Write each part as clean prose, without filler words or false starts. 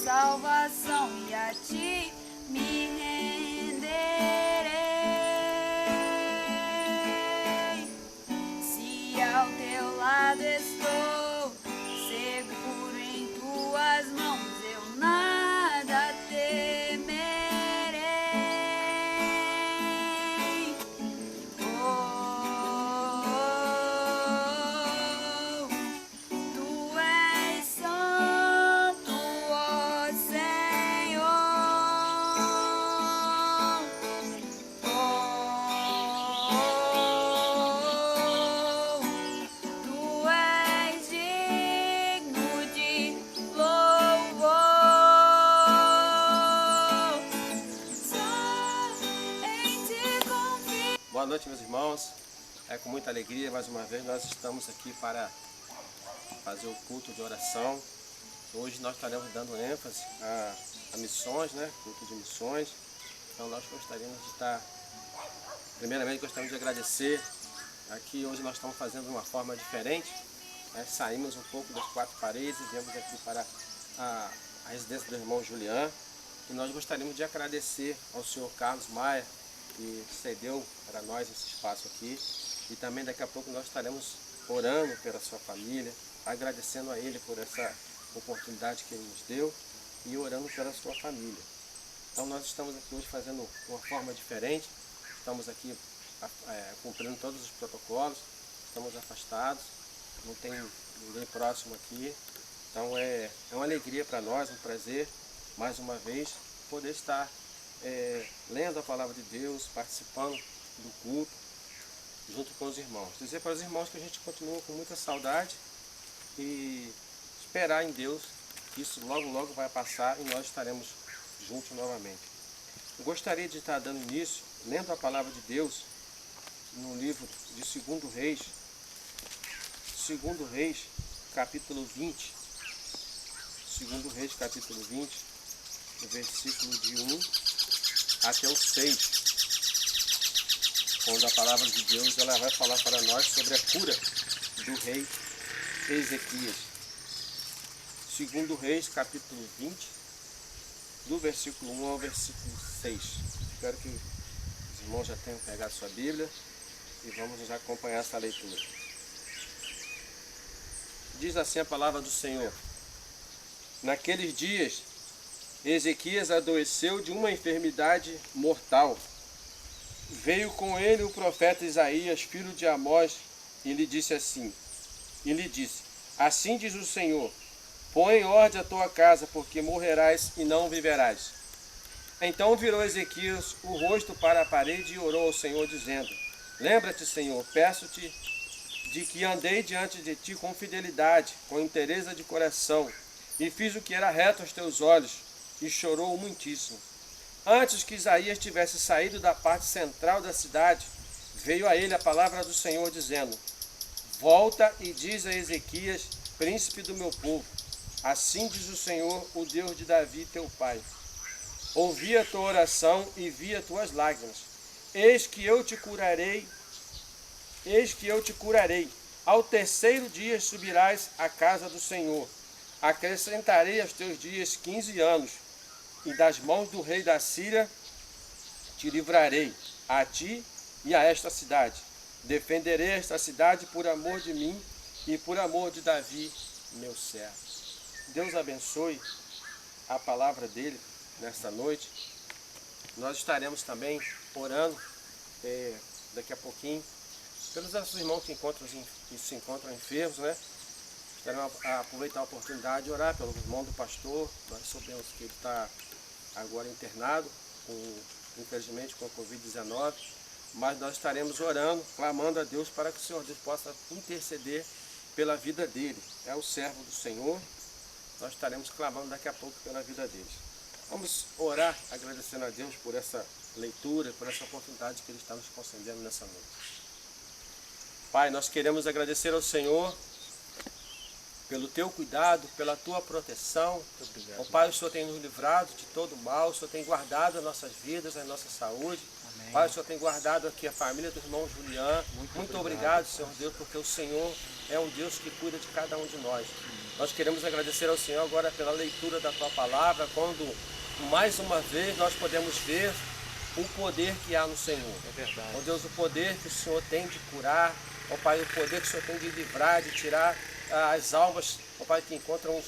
salvação e a ti me renderei. Se ao teu lado estou, seguro em tuas mãos, eu nada temerei. Tu és santo, ó Senhor. Tu és digno de louvor. Só em ti confio. Boa noite, meus irmãos. É com muita alegria, mais uma vez, nós estamos aqui para fazer o culto de oração. Hoje nós estaremos dando ênfase a missões, né? Culto de missões. Então nós gostaríamos de estar, primeiramente gostaríamos de agradecer. Aqui hoje nós estamos fazendo de uma forma diferente, né? Saímos um pouco das quatro paredes e viemos aqui para a residência do irmão Julian. E nós gostaríamos de agradecer ao senhor Carlos Maia, que cedeu para nós esse espaço aqui. E também daqui a pouco nós estaremos orando pela sua família, agradecendo a ele por essa oportunidade que ele nos deu e orando pela sua família. Então nós estamos aqui hoje fazendo uma forma diferente, estamos aqui cumprindo todos os protocolos, estamos afastados, não tem ninguém próximo aqui. Então é uma alegria para nós, um prazer, mais uma vez, poder estar lendo a palavra de Deus, participando do culto, junto com os irmãos. Dizer para os irmãos que a gente continua com muita saudade e esperar em Deus que isso logo, logo vai passar e nós estaremos juntos novamente. Eu gostaria de estar dando início, lendo a palavra de Deus, no livro de 2 Reis, 2 Reis, capítulo 20, 2 Reis, capítulo 20, no versículo de 1 até o 6. Quando a palavra de Deus ela vai falar para nós sobre a cura do rei Ezequias. 2 Reis, capítulo 20, do versículo 1 ao versículo 6. Espero que os irmãos já tenham pegado sua Bíblia e vamos nos acompanhar essa leitura. Diz assim a palavra do Senhor: Naqueles dias, Ezequias adoeceu de uma enfermidade mortal. Veio com ele o profeta Isaías, filho de Amós, e lhe disse: Assim diz o Senhor, põe em ordem a tua casa, porque morrerás e não viverás. Então virou Ezequias o rosto para a parede e orou ao Senhor, dizendo: Lembra-te, Senhor, peço-te de que andei diante de ti com fidelidade, com inteireza de coração, e fiz o que era reto aos teus olhos, e chorou muitíssimo. Antes que Isaías tivesse saído da parte central da cidade, veio a ele a palavra do Senhor, dizendo: Volta e diz a Ezequias, príncipe do meu povo, assim diz o Senhor, o Deus de Davi, teu pai. Ouvi a tua oração e vi as tuas lágrimas. Eis que eu te curarei. Ao terceiro dia subirás à casa do Senhor. Acrescentarei aos teus dias 15 anos. E das mãos do rei da Síria te livrarei, a ti e a esta cidade. Defenderei esta cidade por amor de mim e por amor de Davi, meu servo. Deus abençoe a palavra dele nesta noite. Nós estaremos também orando daqui a pouquinho pelos nossos irmãos que se encontram enfermos, né? Queremos aproveitar a oportunidade de orar pelo irmão do pastor. Nós sabemos que ele está agora internado, infelizmente com a Covid-19, mas nós estaremos orando, clamando a Deus para que o Senhor Deus possa interceder pela vida dele. É o servo do Senhor, nós estaremos clamando daqui a pouco pela vida deles. Vamos orar agradecendo a Deus por essa leitura, por essa oportunidade que Ele está nos concedendo nessa noite. Pai, nós queremos agradecer ao Senhor pelo teu cuidado, pela tua proteção. Ó Pai, o Senhor tem nos livrado de todo mal, o Senhor tem guardado as nossas vidas, a nossa saúde. Amém. Pai, o Senhor tem guardado aqui a família do irmão Julián. Muito obrigado, Senhor Deus, porque o Senhor é um Deus que cuida de cada um de nós. Nós queremos agradecer ao Senhor agora pela leitura da Tua Palavra, quando mais uma vez nós podemos ver o poder que há no Senhor. É verdade. Ó Deus, o poder que o Senhor tem de curar, ó Pai, o poder que o Senhor tem de livrar, de tirar as almas, ó Pai, que encontram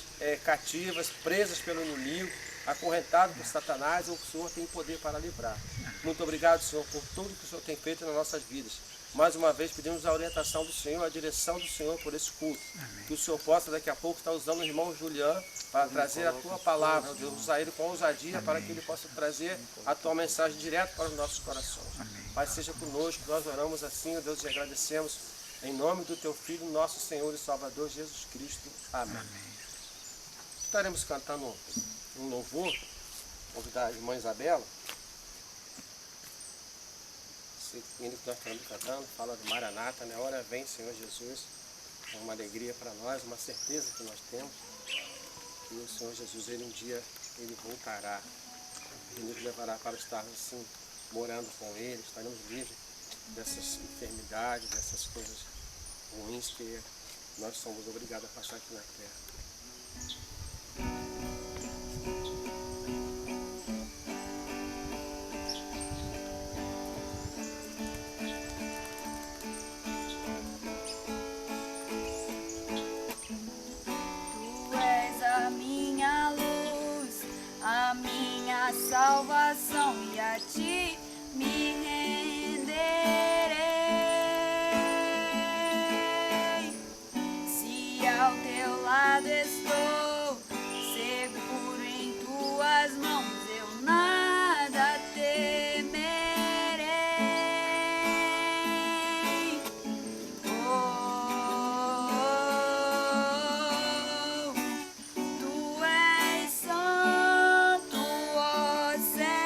cativas, presas pelo inimigo, acorrentado por Satanás, o Senhor tem poder para livrar. Muito obrigado, Senhor, por tudo que o Senhor tem feito nas nossas vidas. Mais uma vez pedimos a orientação do Senhor, a direção do Senhor por esse culto. Amém. Que o Senhor possa daqui a pouco estar usando o irmão Julián para trazer a Tua palavra, ó Deus, usar ele com ousadia. Amém. Para que ele possa trazer a Tua mensagem direto para os nossos corações. Amém. Pai, seja conosco, nós oramos assim, ó Deus, e agradecemos em nome do Teu Filho, nosso Senhor e Salvador Jesus Cristo. Amém. Amém. Estaremos cantando um louvor, convidar a irmã Isabela. Esse hino que nós estamos cantando fala do Maranata, né? Hora vem, Senhor Jesus. É uma alegria para nós, uma certeza que nós temos que o Senhor Jesus, ele um dia, ele voltará e nos levará para estarmos assim, morando com ele, estaremos livres dessas enfermidades, dessas coisas ruins que nós somos obrigados a passar aqui na terra. Salvação, e a Ti me renderei. Se ao Teu lado estou, seguro em Tuas mãos, eu nada temerei. Tu és santo, ó Senhor.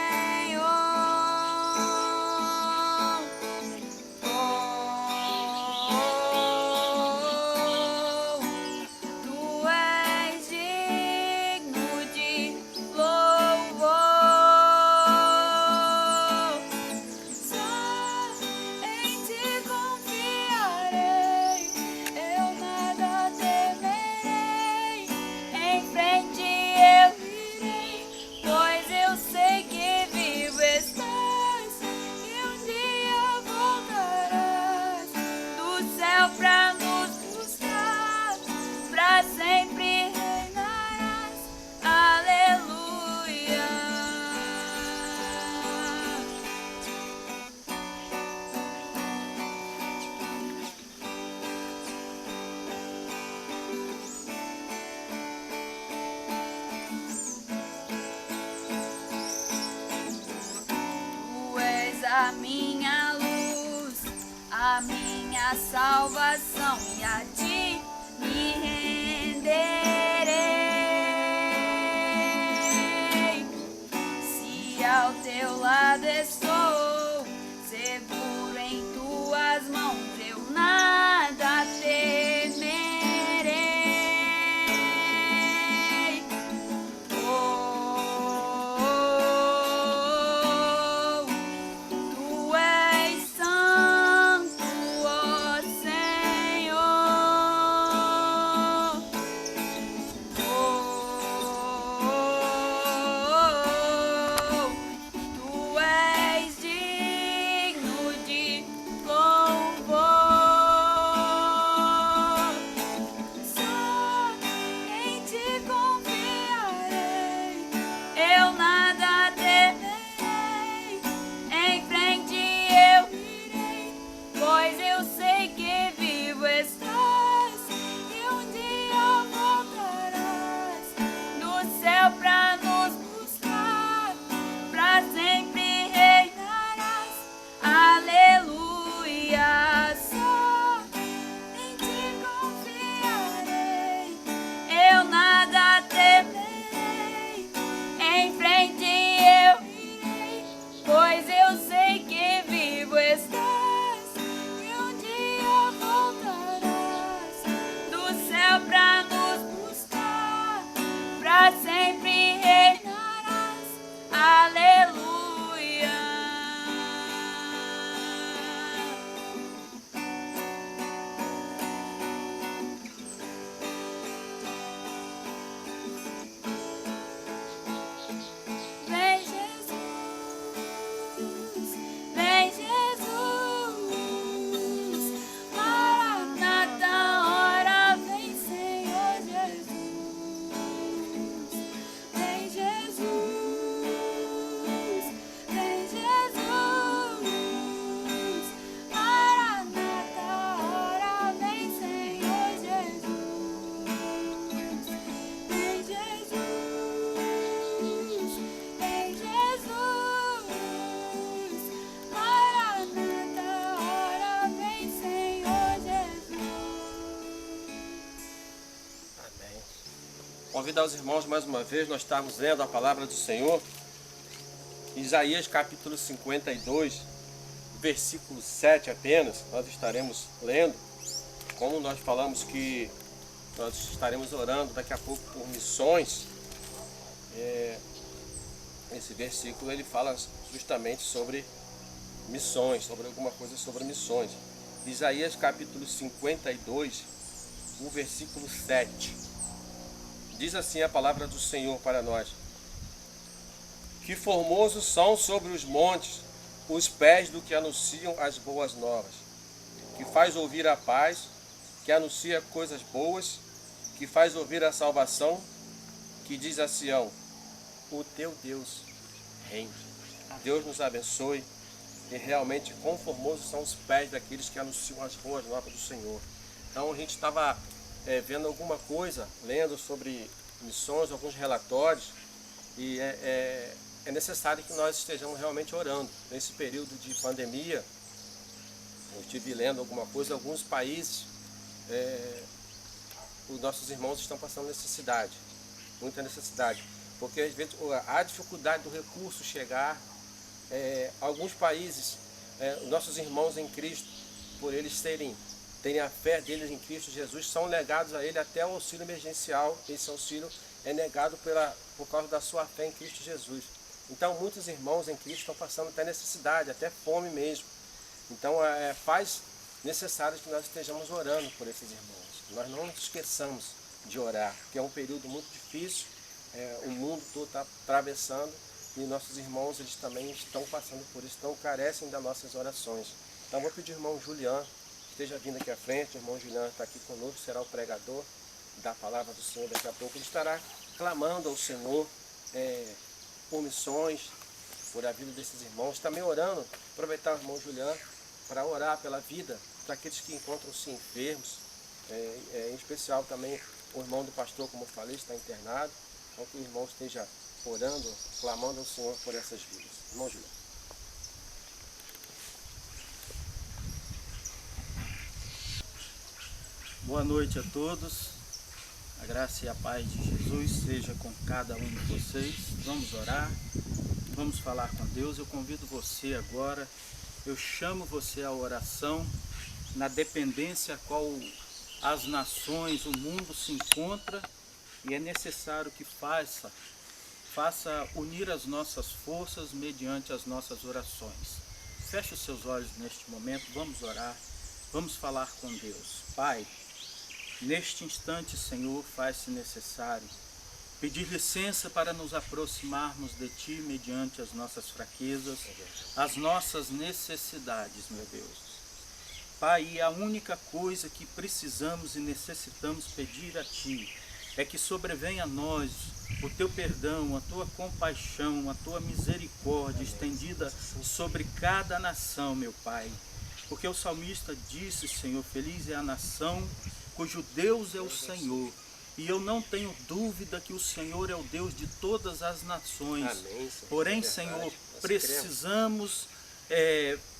Tu és digno de louvor. Só em Ti confiarei, eu nada temerei. Em frente eu irei, pois eu sei que vivo estás e um dia voltarás do céu pra nos buscar, pra sempre reinarás. Aleluia. Tu és a minha luz, a minha salvação, e a Ti me renderei. Se ao Teu lado estou, seguro em Tuas mãos, eu nada temerei. Tu és santo, ó Senhor. Convidar os irmãos mais uma vez, nós estamos lendo a palavra do Senhor. Isaías capítulo 52, versículo 7 apenas, nós estaremos lendo. Como nós falamos que nós estaremos orando daqui a pouco por missões, esse versículo ele fala justamente sobre missões, sobre alguma coisa sobre missões. Isaías capítulo 52, o versículo 7. Diz assim a palavra do Senhor para nós: que formosos são sobre os montes os pés do que anunciam as boas novas, que faz ouvir a paz, que anuncia coisas boas, que faz ouvir a salvação, que diz a Sião: o teu Deus reina. Deus nos abençoe, e realmente quão formosos são os pés daqueles que anunciam as boas novas do Senhor. Então a gente estava vendo alguma coisa, lendo sobre missões, alguns relatórios, e é necessário que nós estejamos realmente orando. Nesse período de pandemia, eu estive lendo alguma coisa, alguns países, os nossos irmãos estão passando necessidade, muita necessidade, porque às vezes a dificuldade do recurso chegar, alguns países, nossos irmãos em Cristo, por eles terem a fé deles em Cristo Jesus, são negados a Ele até o auxílio emergencial. Esse auxílio é negado por causa da sua fé em Cristo Jesus. Então muitos irmãos em Cristo estão passando até necessidade, até fome mesmo. Então faz necessário que nós estejamos orando por esses irmãos. Nós não nos esqueçamos de orar, porque é um período muito difícil, o mundo todo está atravessando, e nossos irmãos eles também estão passando por isso, então carecem das nossas orações. Então vou pedir ao irmão Julian, esteja vindo aqui à frente. O irmão Julian está aqui conosco, será o pregador da palavra do Senhor. Daqui a pouco ele estará clamando ao Senhor por missões, por a vida desses irmãos, também orando. Aproveitar o irmão Julian para orar pela vida daqueles que encontram-se enfermos, em especial também o irmão do pastor, como eu falei, está internado. Então que o irmão esteja orando, clamando ao Senhor por essas vidas. Irmão Julian. Boa noite a todos, a graça e a paz de Jesus seja com cada um de vocês. Vamos orar, vamos falar com Deus. Eu convido você agora, eu chamo você à oração, na dependência a qual as nações, o mundo se encontra, e é necessário que faça unir as nossas forças mediante as nossas orações. Feche os seus olhos neste momento, vamos orar, vamos falar com Deus. Pai, neste instante, Senhor, faz-se necessário pedir licença para nos aproximarmos de Ti mediante as nossas fraquezas, as nossas necessidades, meu Deus. Pai, e a única coisa que precisamos e necessitamos pedir a Ti é que sobrevenha a nós o Teu perdão, a Tua compaixão, a Tua misericórdia estendida sobre cada nação, meu Pai. Porque o salmista disse, Senhor, feliz é a nação cujo Deus é o Senhor. E eu não tenho dúvida que o Senhor é o Deus de todas as nações. Amém, Senhor. Porém, Senhor, precisamos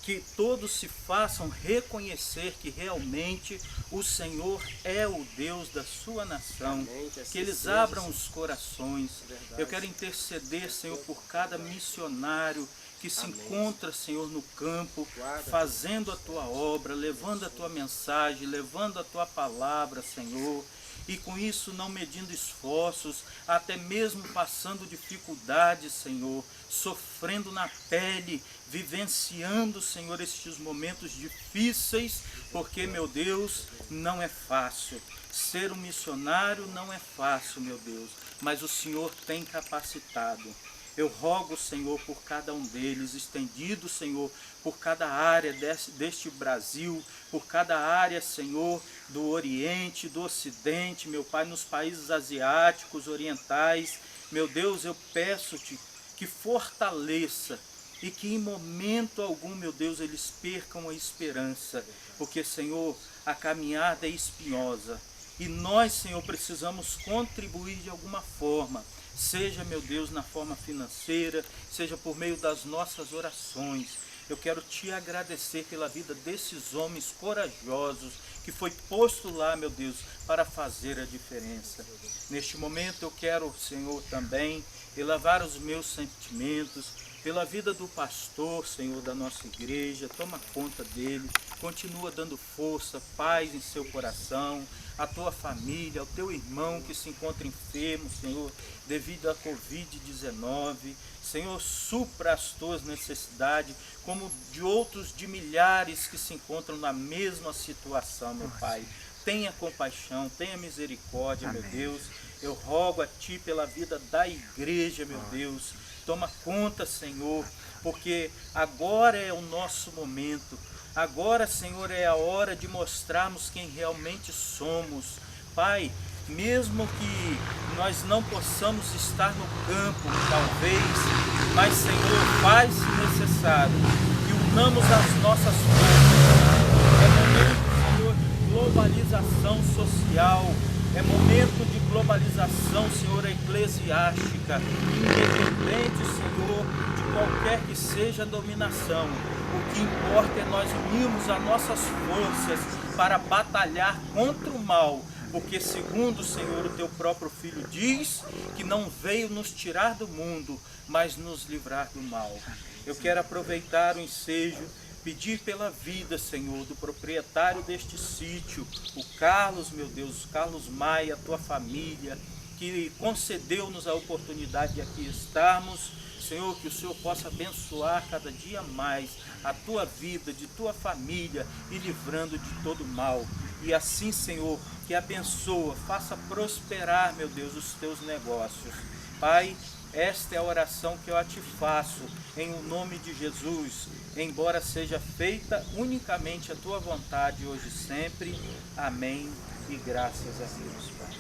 que todos se façam reconhecer que realmente o Senhor é o Deus da sua nação. Amém, que assim que eles seja, abram os corações. Verdade. Eu quero interceder, Senhor, por cada missionário que se Amém. encontra, Senhor, no campo, Guarda. fazendo a Tua obra, levando a Tua mensagem, levando a Tua palavra, Senhor. E com isso não medindo esforços, até mesmo passando dificuldades, Senhor, sofrendo na pele, vivenciando, Senhor, estes momentos difíceis, porque, meu Deus, não é fácil. Ser um missionário não é fácil, meu Deus, mas o Senhor tem capacitado. Eu rogo, Senhor, por cada um deles, estendido, Senhor, por cada área deste Brasil, por cada área, Senhor, do Oriente, do Ocidente, meu Pai, nos países asiáticos, orientais. Meu Deus, eu peço-te que fortaleça e que em momento algum, meu Deus, eles percam a esperança, porque, Senhor, a caminhada é espinhosa e nós, Senhor, precisamos contribuir de alguma forma. Seja, meu Deus, na forma financeira, seja por meio das nossas orações. Eu quero te agradecer pela vida desses homens corajosos que foi posto lá, meu Deus, para fazer a diferença. Neste momento eu quero, Senhor, também elevar os meus sentimentos pela vida do pastor, Senhor, da nossa igreja. Toma conta dele, continua dando força, paz em seu coração, a tua família, ao teu irmão que se encontra enfermo, Senhor, devido à Covid-19. Senhor, supra as tuas necessidades, como de outros de milhares que se encontram na mesma situação, meu Pai. Tenha compaixão, tenha misericórdia, meu Deus. Eu rogo a Ti pela vida da igreja, meu Deus. Toma conta, Senhor, porque agora é o nosso momento. Agora, Senhor, é a hora de mostrarmos quem realmente somos. Pai, mesmo que nós não possamos estar no campo, talvez, mas, Senhor, faz-se necessário que unamos as nossas forças. É momento, Senhor, de globalização social. É momento de globalização, Senhor, eclesiástica, independente, Senhor, de qualquer que seja a dominação. O que importa é nós unirmos as nossas forças para batalhar contra o mal, porque segundo, Senhor, o teu próprio Filho diz que não veio nos tirar do mundo, mas nos livrar do mal. Eu quero aproveitar o ensejo, pedir pela vida, Senhor, do proprietário deste sítio, o Carlos, meu Deus, Carlos Maia, a tua família, que concedeu-nos a oportunidade de aqui estarmos. Senhor, que o Senhor possa abençoar cada dia mais a tua vida, de tua família, e livrando de todo mal. E assim, Senhor, que abençoa, faça prosperar, meu Deus, os teus negócios. Pai, esta é a oração que eu te faço, em o nome de Jesus, embora seja feita unicamente a tua vontade, hoje e sempre. Amém. E graças a Deus, Pai.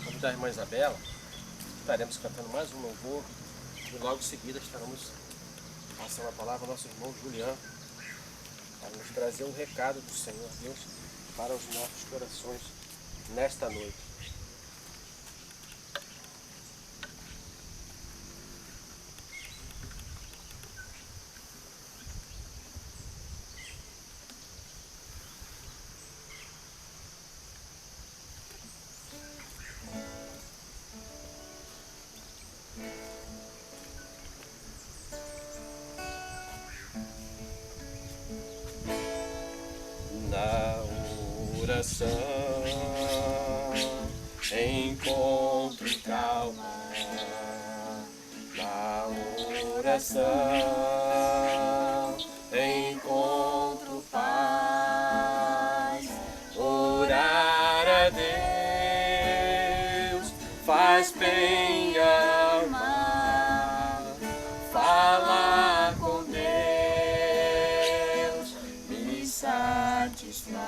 Convido a irmã Isabela, estaremos cantando mais um louvor e logo em seguida estaremos passando a palavra ao nosso irmão Juliano para nos trazer um recado do Senhor Deus para os nossos corações nesta noite. Encontro calma na oração, encontro paz. Orar a Deus faz bem a alma, falar com Deus me satisfaz.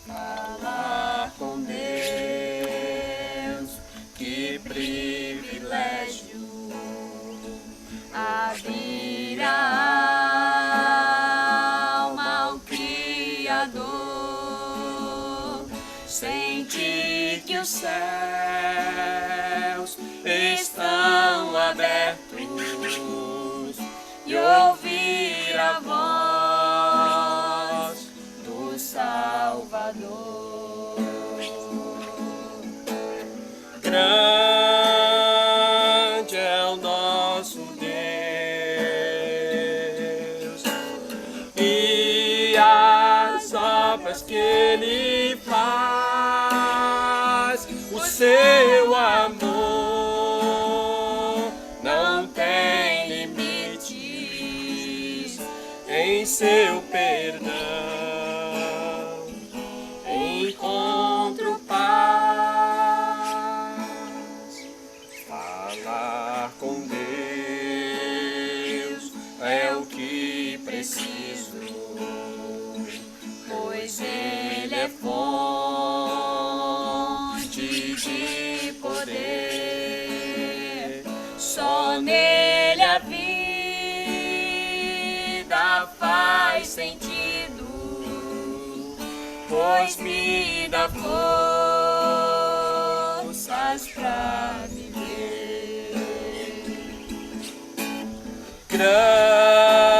Falar com Deus, que privilégio, abrir a alma ao Criador, sentir que os céus estão abertos e ouvir a voz do Salvador. Grande é o nosso Deus e as obras que Ele faz, o seu amor não tem limites, em seu perdão encontro paz. Falar com Deus é o que preciso, pois Ele é fonte de poder. Só nele a vida faz sentido, pois me dá forças pra viver. Grande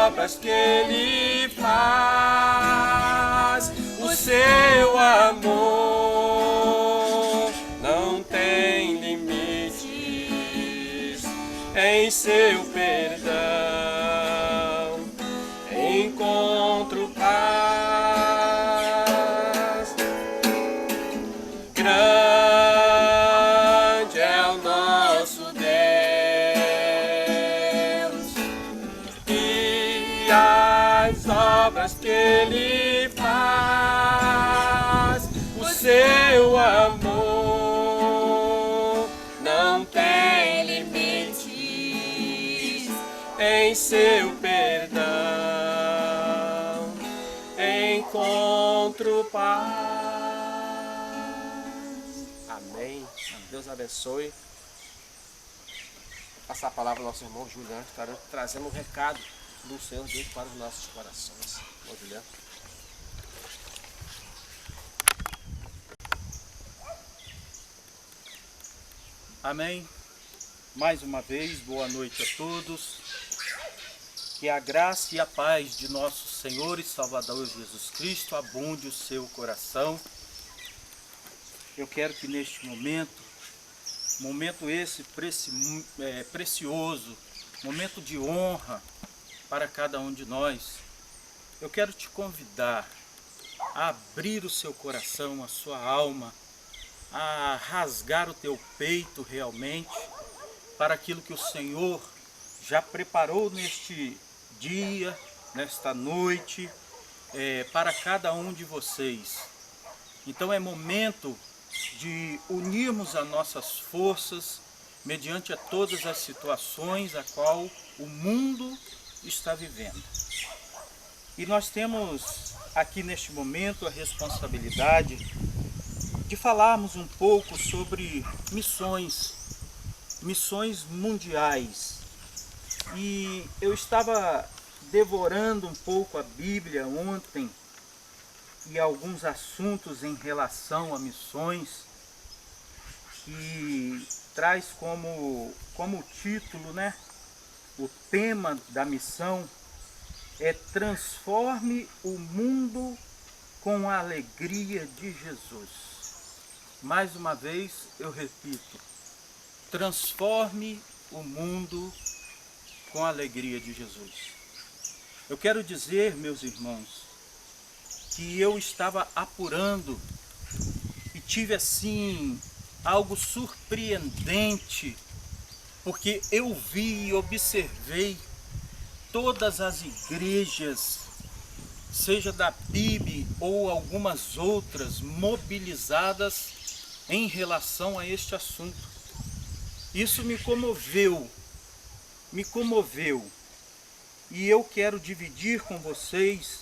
obras que Ele faz. O seu amor não tem limites. Em seu perdão encontro paz. Grande é o nosso Deus e as obras que Ele faz. O seu amor não tem limites. Em seu perdão encontro paz. Amém. Deus abençoe. Passar a palavra ao nosso irmão Juliano, que estará trazendo um recado do Senhor Deus para os nossos corações. Irmão Juliano. Amém. Mais uma vez, boa noite a todos. Que a graça e a paz de nosso Senhor e Salvador Jesus Cristo abunde o seu coração. Eu quero que neste momento esse precioso, momento de honra para cada um de nós, eu quero te convidar a abrir o seu coração, a sua alma, a rasgar o teu peito realmente para aquilo que o Senhor já preparou neste dia, nesta noite, para cada um de vocês. Então é momento de unirmos as nossas forças mediante a todas as situações a qual o mundo está vivendo. E nós temos aqui neste momento a responsabilidade de falarmos um pouco sobre missões mundiais. E eu estava devorando um pouco a Bíblia ontem e alguns assuntos em relação a missões, que traz como título, né, o tema da missão é Transforme o Mundo com a Alegria de Jesus. Mais uma vez eu repito, transforme o mundo com a alegria de Jesus. Eu quero dizer, meus irmãos, que eu estava apurando e tive assim algo surpreendente, porque eu vi e observei todas as igrejas, seja da PIB ou algumas outras, mobilizadas em relação a este assunto. Isso me comoveu. E eu quero dividir com vocês,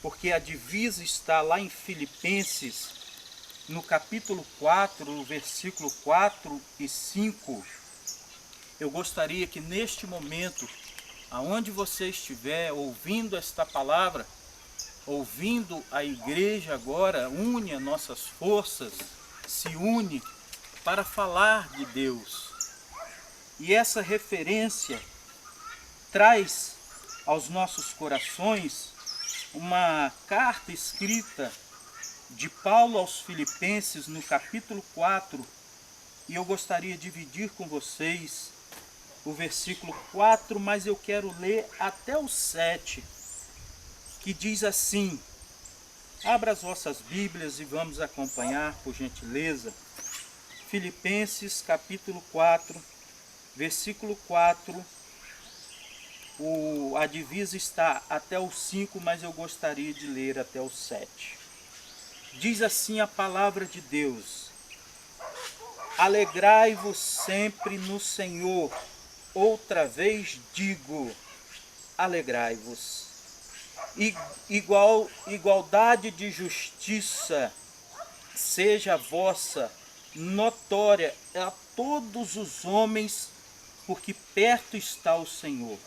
porque a divisa está lá em Filipenses, no capítulo 4, no versículo 4 e 5. Eu gostaria que neste momento, aonde você estiver ouvindo esta palavra, ouvindo a igreja agora, une as nossas forças, se une para falar de Deus. E essa referência traz aos nossos corações uma carta escrita de Paulo aos Filipenses no capítulo 4, e eu gostaria de dividir com vocês o versículo 4, mas eu quero ler até o 7, que diz assim. Abra as vossas Bíblias e vamos acompanhar, por gentileza. Filipenses capítulo 4, versículo 4, a divisa está até o 5, mas eu gostaria de ler até o 7. Diz assim a palavra de Deus: alegrai-vos sempre no Senhor, outra vez digo, alegrai-vos. Igualdade de justiça seja vossa notória a todos os homens, porque perto está o Senhor.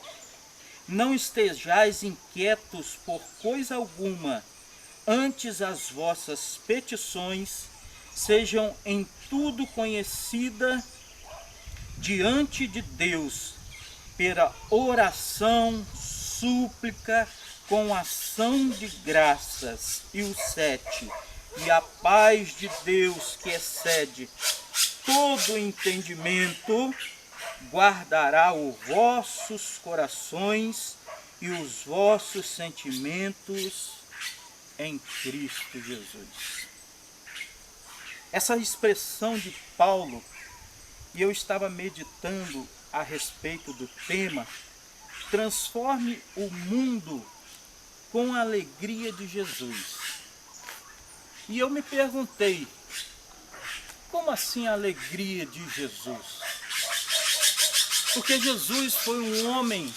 Não estejais inquietos por coisa alguma, antes as vossas petições sejam em tudo conhecidas diante de Deus, pela oração, súplica com ação de graças. E o 7. E a paz de Deus, que excede todo entendimento, guardará os vossos corações e os vossos sentimentos em Cristo Jesus. Essa expressão de Paulo, e eu estava meditando a respeito do tema, transforme o mundo com a alegria de Jesus. E eu me perguntei, como assim a alegria de Jesus? Porque Jesus foi um homem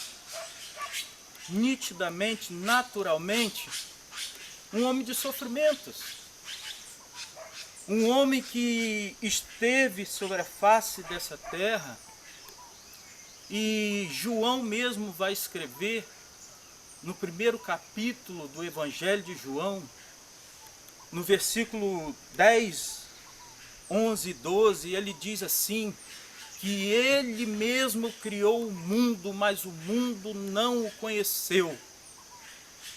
nitidamente, naturalmente, um homem de sofrimentos. Um homem que esteve sobre a face dessa terra, e João mesmo vai escrever no primeiro capítulo do Evangelho de João, no versículo 10, 11 e 12, ele diz assim, que ele mesmo criou o mundo, mas o mundo não o conheceu.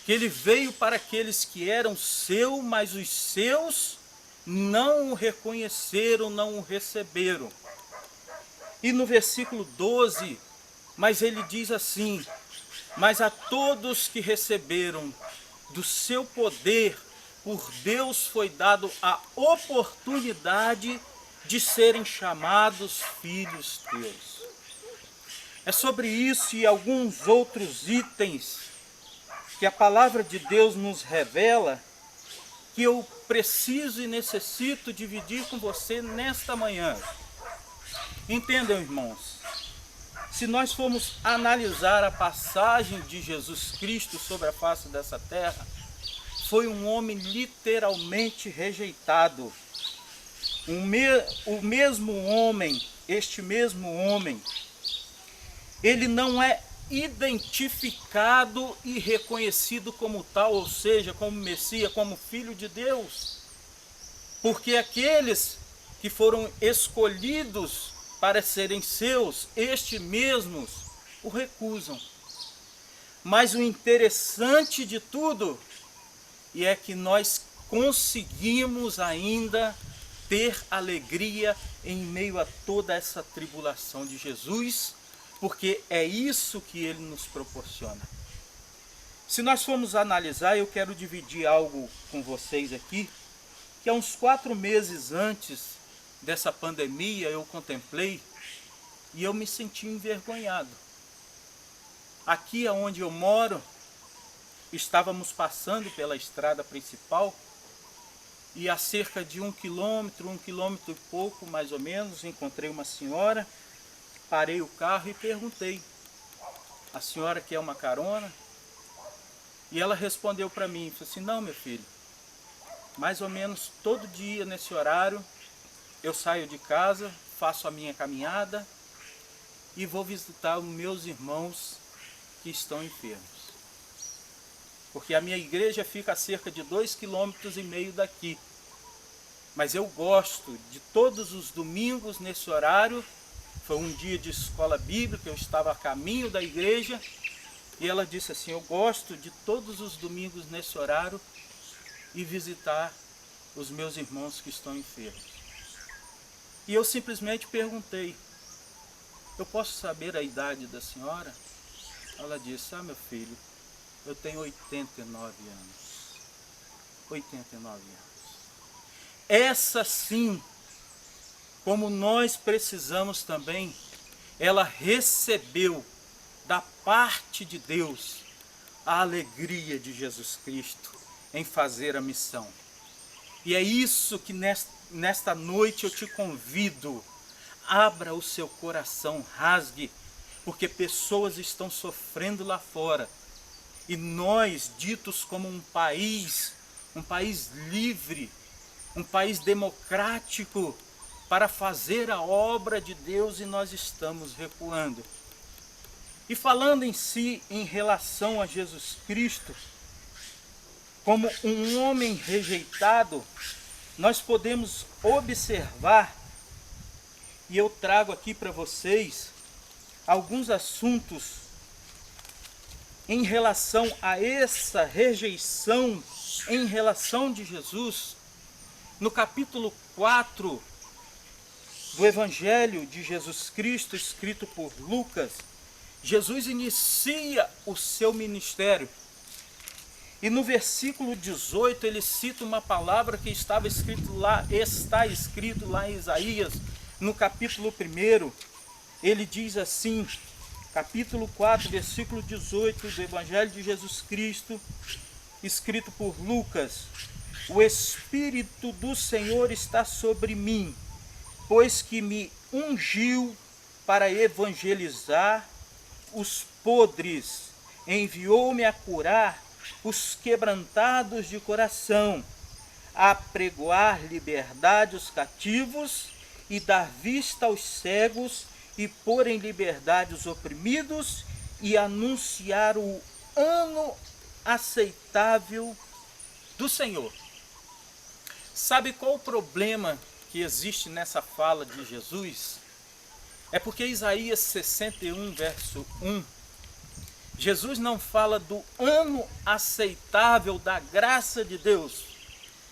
Que ele veio para aqueles que eram seus, mas os seus não o reconheceram, não o receberam. E no versículo 12, mas ele diz assim, mas a todos que receberam do seu poder, por Deus foi dado a oportunidade de serem chamados filhos teus. É sobre isso e alguns outros itens que a palavra de Deus nos revela, que eu preciso e necessito dividir com você nesta manhã. Entendam, irmãos, se nós formos analisar a passagem de Jesus Cristo sobre a face dessa terra, foi um homem literalmente rejeitado. Este mesmo homem, ele não é identificado e reconhecido como tal, ou seja, como Messias, como Filho de Deus. Porque aqueles que foram escolhidos para serem seus, estes mesmos o recusam. Mas o interessante de tudo é que nós conseguimos ainda ter alegria em meio a toda essa tribulação de Jesus, porque é isso que ele nos proporciona. Se nós formos analisar, eu quero dividir algo com vocês aqui, que há uns 4 meses antes dessa pandemia eu contemplei e eu me senti envergonhado. Aqui onde eu moro, estávamos passando pela estrada principal e a cerca de 1 quilômetro e pouco mais ou menos, encontrei uma senhora, parei o carro e perguntei, a senhora quer uma carona? E ela respondeu para mim, falou assim, não, meu filho, mais ou menos todo dia nesse horário eu saio de casa, faço a minha caminhada e vou visitar os meus irmãos que estão enfermos. Porque a minha igreja fica a cerca de 2,5 km daqui. Mas eu gosto de todos os domingos nesse horário. Foi um dia de escola bíblica, eu estava a caminho da igreja. E ela disse assim, eu gosto de todos os domingos nesse horário e visitar os meus irmãos que estão enfermos. E eu simplesmente perguntei, eu posso saber a idade da senhora? Ela disse, meu filho, eu tenho 89 anos. 89 anos. Essa sim, como nós precisamos também, ela recebeu da parte de Deus a alegria de Jesus Cristo em fazer a missão. E é isso que nesta noite eu te convido, abra o seu coração, rasgue, porque pessoas estão sofrendo lá fora. E nós, ditos como um país livre, um país democrático, para fazer a obra de Deus, e nós estamos recuando. E falando em si, em relação a Jesus Cristo, como um homem rejeitado, nós podemos observar, e eu trago aqui para vocês, alguns assuntos em relação a essa rejeição em relação de Jesus, no capítulo 4 do Evangelho de Jesus Cristo, escrito por Lucas, Jesus inicia o seu ministério. E no versículo 18 ele cita uma palavra que está escrito lá em Isaías, no capítulo 1. Ele diz assim, capítulo 4, versículo 18 do Evangelho de Jesus Cristo, escrito por Lucas: o Espírito do Senhor está sobre mim, pois que me ungiu para evangelizar os podres, enviou-me a curar os quebrantados de coração, a pregoar liberdade aos cativos e dar vista aos cegos e pôr em liberdade os oprimidos e anunciar o ano aceitável do Senhor. Sabe qual o problema que existe nessa fala de Jesus? É porque Isaías 61, verso 1, Jesus não fala do ano aceitável da graça de Deus.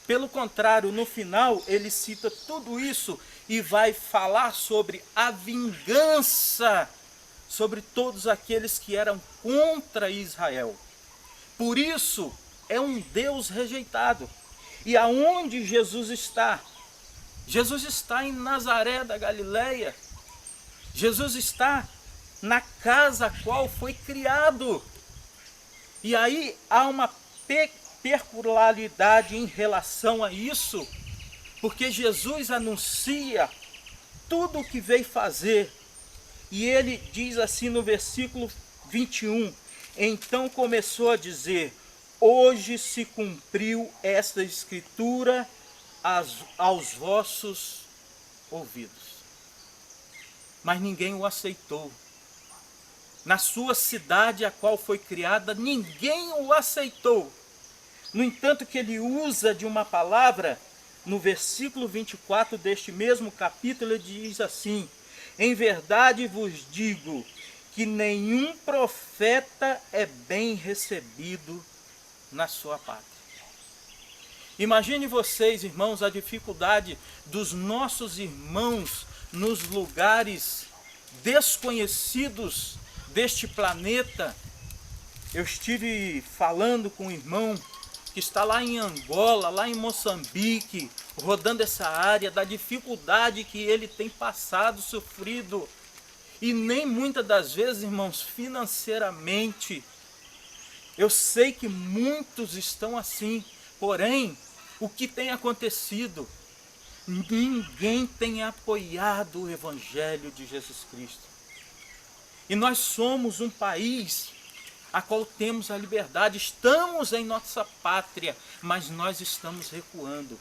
Pelo contrário, no final ele cita tudo isso e vai falar sobre a vingança sobre todos aqueles que eram contra Israel. Por isso é um Deus rejeitado. E aonde Jesus está? Jesus está em Nazaré da Galileia. Jesus está na casa a qual foi criado. E aí há uma peculiaridade em relação a isso, porque Jesus anuncia tudo o que veio fazer. E ele diz assim no versículo 21, então começou a dizer: hoje se cumpriu esta escritura aos vossos ouvidos. Mas ninguém o aceitou. Na sua cidade a qual foi criada, ninguém o aceitou. No entanto, que ele usa de uma palavra, no versículo 24 deste mesmo capítulo, ele diz assim: em verdade vos digo que nenhum profeta é bem recebido na sua pátria. Imagine vocês, irmãos, a dificuldade dos nossos irmãos nos lugares desconhecidos deste planeta. Eu estive falando com um irmão que está lá em Angola, lá em Moçambique, rodando essa área, da dificuldade que ele tem passado, sofrido. E nem muitas das vezes, irmãos, financeiramente. Eu sei que muitos estão assim, porém, o que tem acontecido? Ninguém tem apoiado o Evangelho de Jesus Cristo. E nós somos um país a qual temos a liberdade, estamos em nossa pátria, mas nós estamos recuando.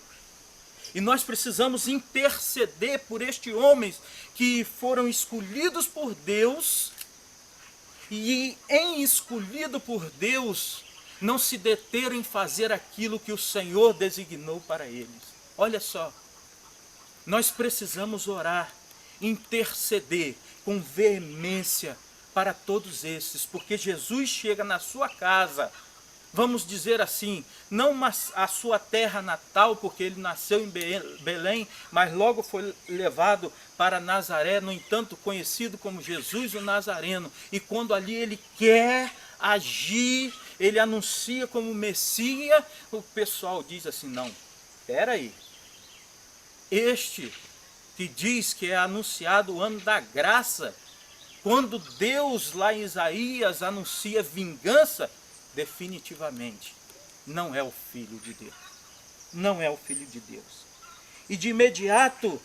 E nós precisamos interceder por estes homens que foram escolhidos por Deus, e em escolhido por Deus, não se deteram em fazer aquilo que o Senhor designou para eles. Olha só, nós precisamos orar, interceder com veemência para todos esses, porque Jesus chega na sua casa, vamos dizer assim, não a sua terra natal, porque ele nasceu em Belém, mas logo foi levado para Nazaré, no entanto conhecido como Jesus o Nazareno. E quando ali ele quer agir, ele anuncia como Messias, o pessoal diz assim: não, espera aí, este que diz que é anunciado o ano da graça, quando Deus lá em Isaías anuncia vingança, definitivamente não é o Filho de Deus. Não é o Filho de Deus. E de imediato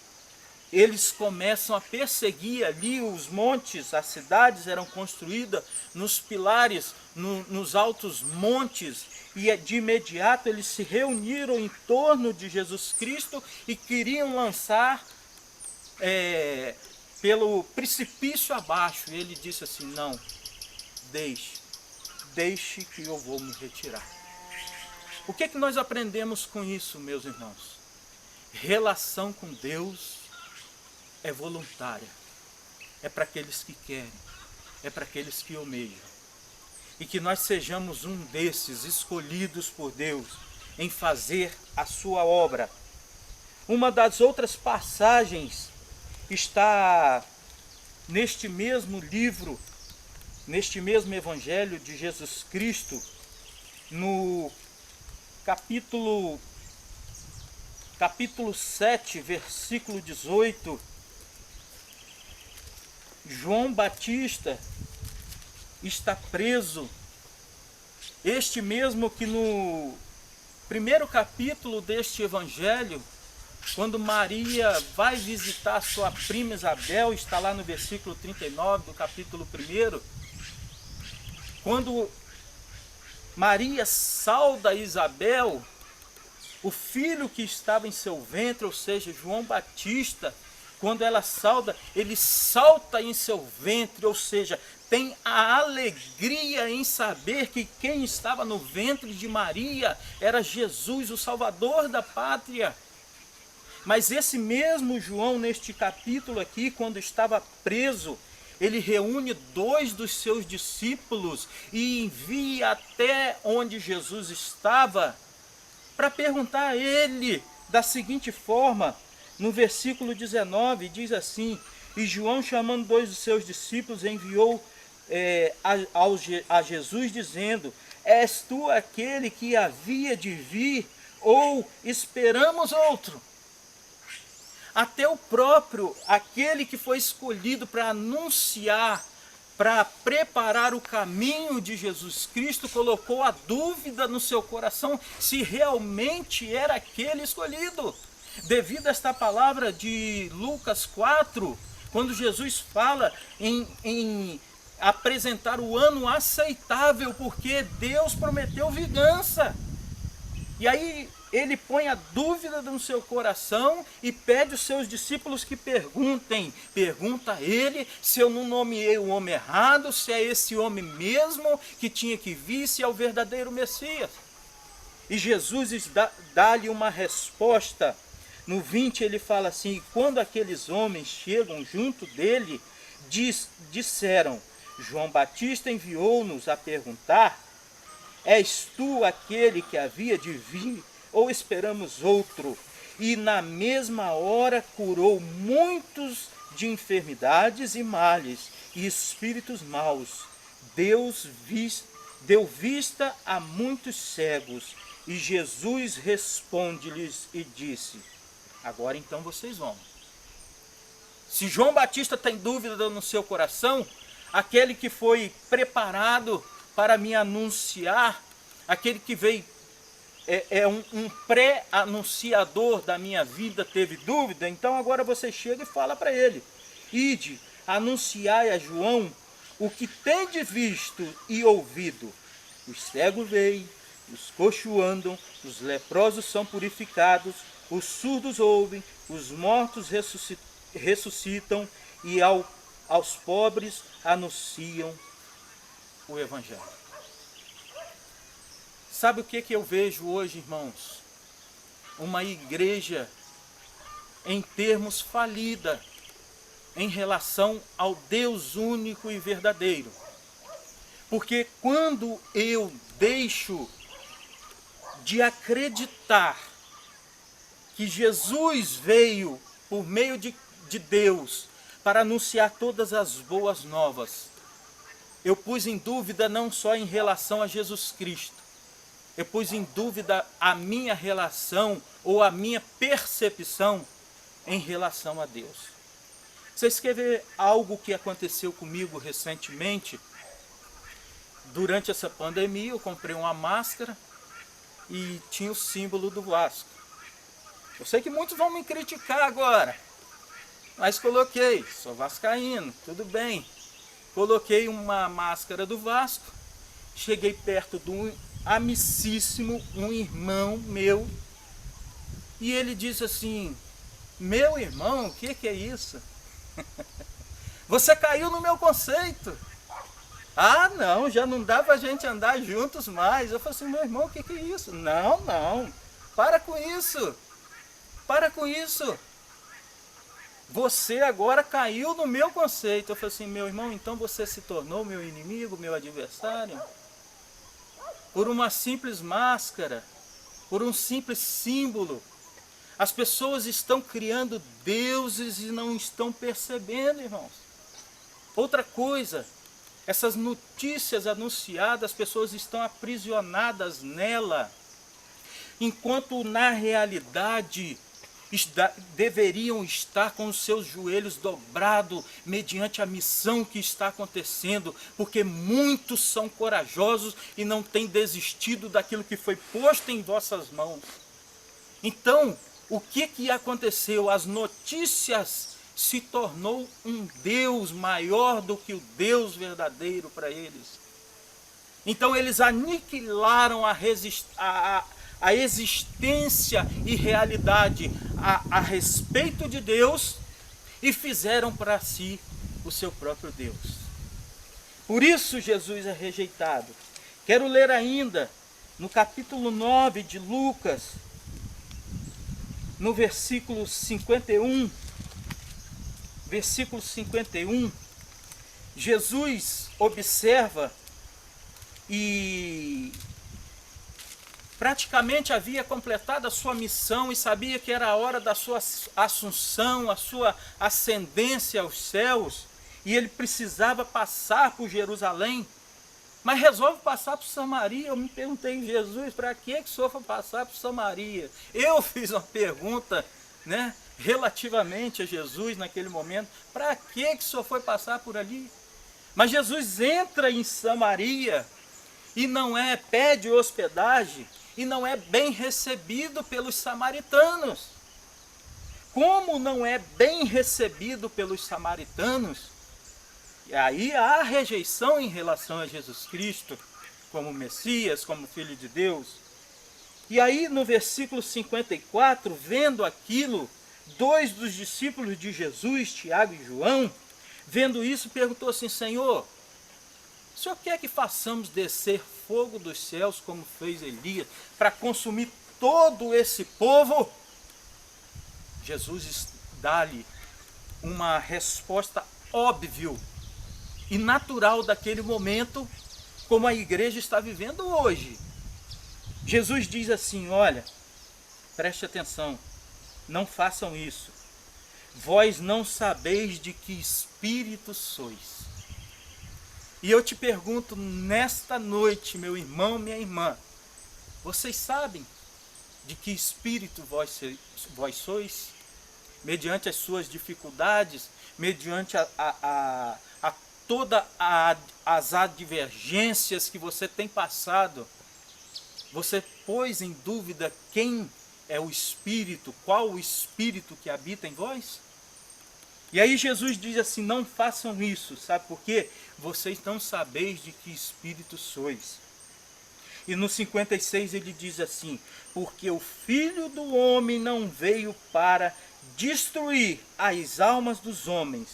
eles começam a perseguir ali os montes. As cidades eram construídas nos pilares, nos altos montes. E de imediato eles se reuniram em torno de Jesus Cristo e queriam lançar pelo precipício abaixo. E ele disse assim: não, deixe que eu vou me retirar. O que é que nós aprendemos com isso, meus irmãos? Relação com Deus é voluntária. É para aqueles que querem, é para aqueles que almejam. e que nós sejamos um desses escolhidos por Deus em fazer a sua obra. Uma das outras passagens está neste mesmo livro, neste mesmo Evangelho de Jesus Cristo, no capítulo 7, versículo 18. João Batista está preso, este mesmo que no primeiro capítulo deste Evangelho, quando Maria vai visitar sua prima Isabel, está lá no versículo 39 do capítulo 1, quando Maria sauda Isabel, o filho que estava em seu ventre, ou seja, João Batista, quando ela sauda, ele salta em seu ventre, ou seja, tem a alegria em saber que quem estava no ventre de Maria era Jesus, o Salvador da pátria. Mas esse mesmo João, neste capítulo aqui, quando estava preso, ele reúne 2 dos seus discípulos e envia até onde Jesus estava para perguntar a ele da seguinte forma. No versículo 19 diz assim: e João, chamando 2 dos seus discípulos, enviou a Jesus dizendo: és tu aquele que havia de vir, ou esperamos outro? Até o próprio, aquele que foi escolhido para anunciar, para preparar o caminho de Jesus Cristo, colocou a dúvida no seu coração se realmente era aquele escolhido. Devido a esta palavra de Lucas 4, quando Jesus fala em apresentar o ano aceitável, porque Deus prometeu vingança. E aí ele põe a dúvida no seu coração e pede os seus discípulos que perguntem. Pergunta a ele se eu não nomeei o homem errado, se é esse homem mesmo que tinha que vir, se é o verdadeiro Messias. E Jesus dá-lhe uma resposta. No 20 ele fala assim: quando aqueles homens chegam junto dele, disseram: João Batista enviou-nos a perguntar: és tu aquele que havia de vir, ou esperamos outro? E na mesma hora curou muitos de enfermidades e males e espíritos maus. Deu vista a muitos cegos. E Jesus responde-lhes e disse: agora então vocês vão. Se João Batista tem dúvida no seu coração, aquele que foi preparado para me anunciar, aquele que veio, um pré-anunciador da minha vida, teve dúvida, então agora você chega e fala para ele: ide, anunciai a João o que tende visto e ouvido. Os cegos veem, os coxos andam, os leprosos são purificados, os surdos ouvem, os mortos ressuscitam e aos pobres anunciam o Evangelho. Sabe o que eu vejo hoje, irmãos? Uma igreja em termos falida em relação ao Deus único e verdadeiro. Porque quando eu deixo de acreditar que Jesus veio por meio de Deus para anunciar todas as boas novas, eu pus em dúvida não só em relação a Jesus Cristo, eu pus em dúvida a minha relação ou a minha percepção em relação a Deus. Vocês querem ver algo que aconteceu comigo recentemente? Durante essa pandemia eu comprei uma máscara e tinha o símbolo do Vasco. Eu sei que muitos vão me criticar agora, mas coloquei, sou vascaíno, tudo bem. Coloquei uma máscara do Vasco, cheguei perto de um amicíssimo, um irmão meu, e ele disse assim: meu irmão, o que é isso? Você caiu no meu conceito. Ah, não, já não dá pra gente andar juntos mais. Eu falei assim: meu irmão, o que é isso? Não, para com isso. Para com isso. Você agora caiu no meu conceito. Eu falei assim: meu irmão, então você se tornou meu inimigo, meu adversário? por uma simples máscara, por um simples símbolo. As pessoas estão criando deuses e não estão percebendo, irmãos. Outra coisa, essas notícias anunciadas, as pessoas estão aprisionadas nela, enquanto na realidade deveriam estar com os seus joelhos dobrados mediante a missão que está acontecendo, porque muitos são corajosos e não têm desistido daquilo que foi posto em vossas mãos. Então, o que aconteceu? As notícias se tornou um Deus maior do que o Deus verdadeiro para eles. Então eles aniquilaram a existência e realidade a respeito de Deus e fizeram para si o seu próprio Deus. Por isso Jesus é rejeitado. Quero ler ainda no capítulo 9 de Lucas, no versículo 51, Jesus observa e praticamente havia completado a sua missão e sabia que era a hora da sua assunção, a sua ascendência aos céus, e ele precisava passar por Jerusalém, mas resolve passar por Samaria. Eu me perguntei, Jesus, para que o senhor foi passar por Samaria? Eu fiz uma pergunta, né, relativamente a Jesus naquele momento, para que o senhor foi passar por ali? Mas Jesus entra em Samaria e pede hospedagem, e não é bem recebido pelos samaritanos. Como não é bem recebido pelos samaritanos, e aí há rejeição em relação a Jesus Cristo, como Messias, como Filho de Deus. E aí no versículo 54, vendo aquilo, 2 dos discípulos de Jesus, Tiago e João, vendo isso, perguntou assim: Senhor, o Senhor quer que façamos descer fogo dos céus, como fez Elias, para consumir todo esse povo? Jesus dá-lhe uma resposta óbvia e natural daquele momento, como a igreja está vivendo hoje. Jesus diz assim: olha, preste atenção, não façam isso. Vós não sabeis de que espírito sois. E eu te pergunto nesta noite, meu irmão, minha irmã, vocês sabem de que espírito vós sois? Mediante as suas dificuldades, mediante todas as advergências que você tem passado, você pôs em dúvida quem é o Espírito, qual o Espírito que habita em vós? E aí Jesus diz assim: não façam isso, sabe por quê? Vocês não sabeis de que espírito sois. E no 56 ele diz assim: porque o Filho do Homem não veio para destruir as almas dos homens,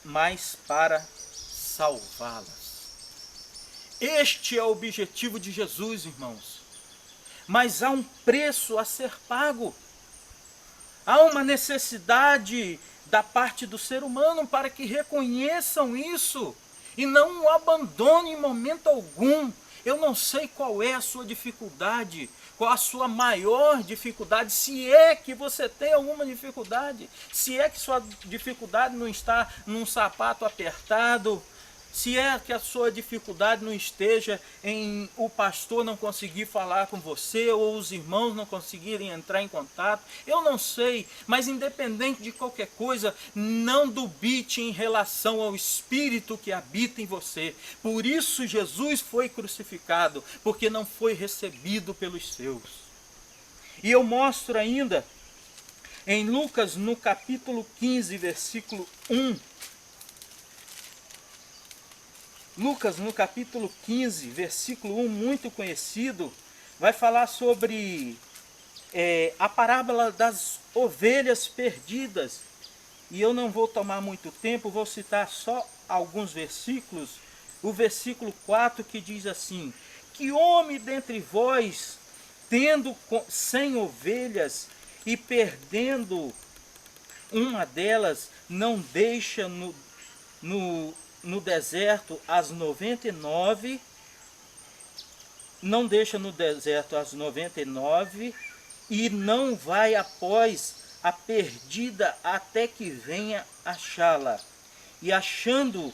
mas para salvá-las. Este é o objetivo de Jesus, irmãos. Mas há um preço a ser pago. Há uma necessidade da parte do ser humano para que reconheçam isso e não o abandonem em momento algum. Eu não sei qual é a sua dificuldade, qual a sua maior dificuldade, se é que você tem alguma dificuldade, se é que sua dificuldade não está num sapato apertado, se é que a sua dificuldade não esteja em o pastor não conseguir falar com você, ou os irmãos não conseguirem entrar em contato, eu não sei, mas independente de qualquer coisa, não dubite em relação ao Espírito que habita em você. Por isso Jesus foi crucificado, porque não foi recebido pelos seus. E eu mostro ainda em Lucas, no capítulo 15, versículo 1, Lucas, no capítulo 15, versículo 1, muito conhecido, vai falar sobre a parábola das ovelhas perdidas. E eu não vou tomar muito tempo, vou citar só alguns versículos. O versículo 4 que diz assim: que homem dentre vós, tendo 100 ovelhas e perdendo uma delas, não deixa no deserto as 99 não deixa no deserto as 99 e não vai após a perdida até que venha achá-la. E achando,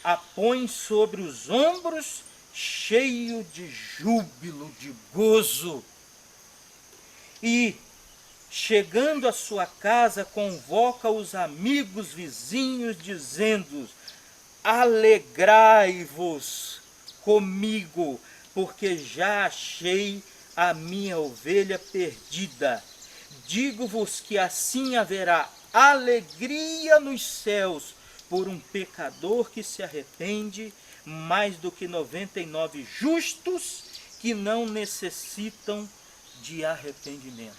a põe sobre os ombros, cheio de júbilo, de gozo. E, chegando à sua casa, convoca os amigos vizinhos, dizendo: alegrai-vos comigo, porque já achei a minha ovelha perdida. Digo-vos que assim haverá alegria nos céus por um pecador que se arrepende, mais do que 99 justos que não necessitam de arrependimento.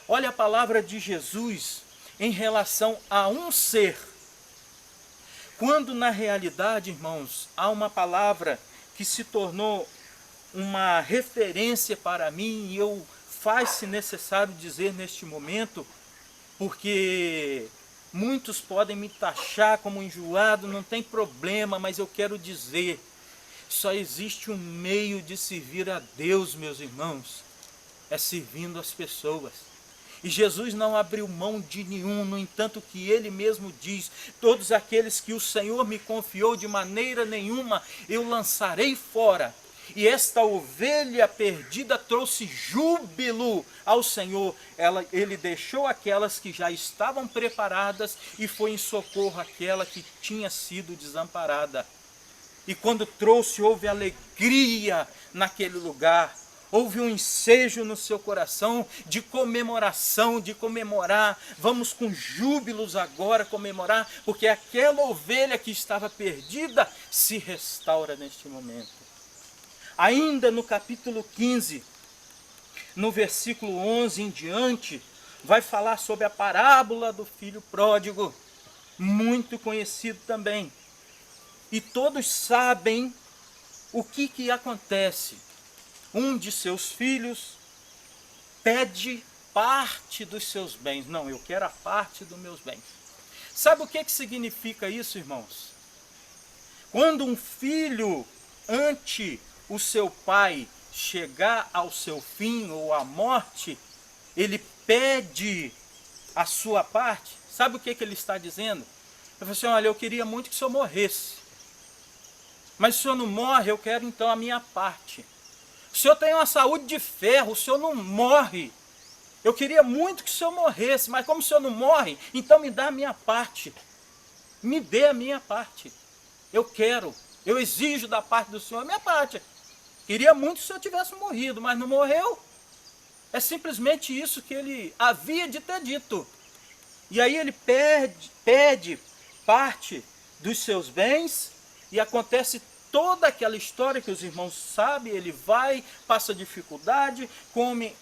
Olha a palavra de Jesus em relação a um ser, quando na realidade, irmãos, há uma palavra que se tornou uma referência para mim e eu faz-se necessário dizer neste momento, porque muitos podem me taxar como enjoado, não tem problema, mas eu quero dizer, só existe um meio de servir a Deus, meus irmãos, é servindo as pessoas. E Jesus não abriu mão de nenhum, no entanto que ele mesmo diz: todos aqueles que o Senhor me confiou, de maneira nenhuma eu lançarei fora. E esta ovelha perdida trouxe júbilo ao Senhor. Ele deixou aquelas que já estavam preparadas e foi em socorro àquela que tinha sido desamparada. E quando trouxe, houve alegria naquele lugar. Houve um ensejo no seu coração de comemoração, de comemorar. Vamos com júbilos agora comemorar, porque aquela ovelha que estava perdida se restaura neste momento. Ainda no capítulo 15, no versículo 11 em diante, vai falar sobre a parábola do filho pródigo, muito conhecido também. E todos sabem o que acontece. Um de seus filhos pede parte dos seus bens. Não, eu quero a parte dos meus bens. Sabe o que significa isso, irmãos? Quando um filho, ante o seu pai chegar ao seu fim ou à morte, ele pede a sua parte. Sabe o que ele está dizendo? Ele fala assim: olha, eu queria muito que o senhor morresse, mas se o senhor não morre, eu quero então a minha parte. O senhor tem uma saúde de ferro, o senhor não morre. Eu queria muito que o senhor morresse, mas como o senhor não morre, então me dá a minha parte. Me dê a minha parte. Eu quero, eu exijo da parte do senhor a minha parte. Queria muito que o senhor tivesse morrido, mas não morreu. É simplesmente isso que ele havia de ter dito. E aí ele pede parte dos seus bens e acontece toda aquela história que os irmãos sabem. Ele vai, passa dificuldade, come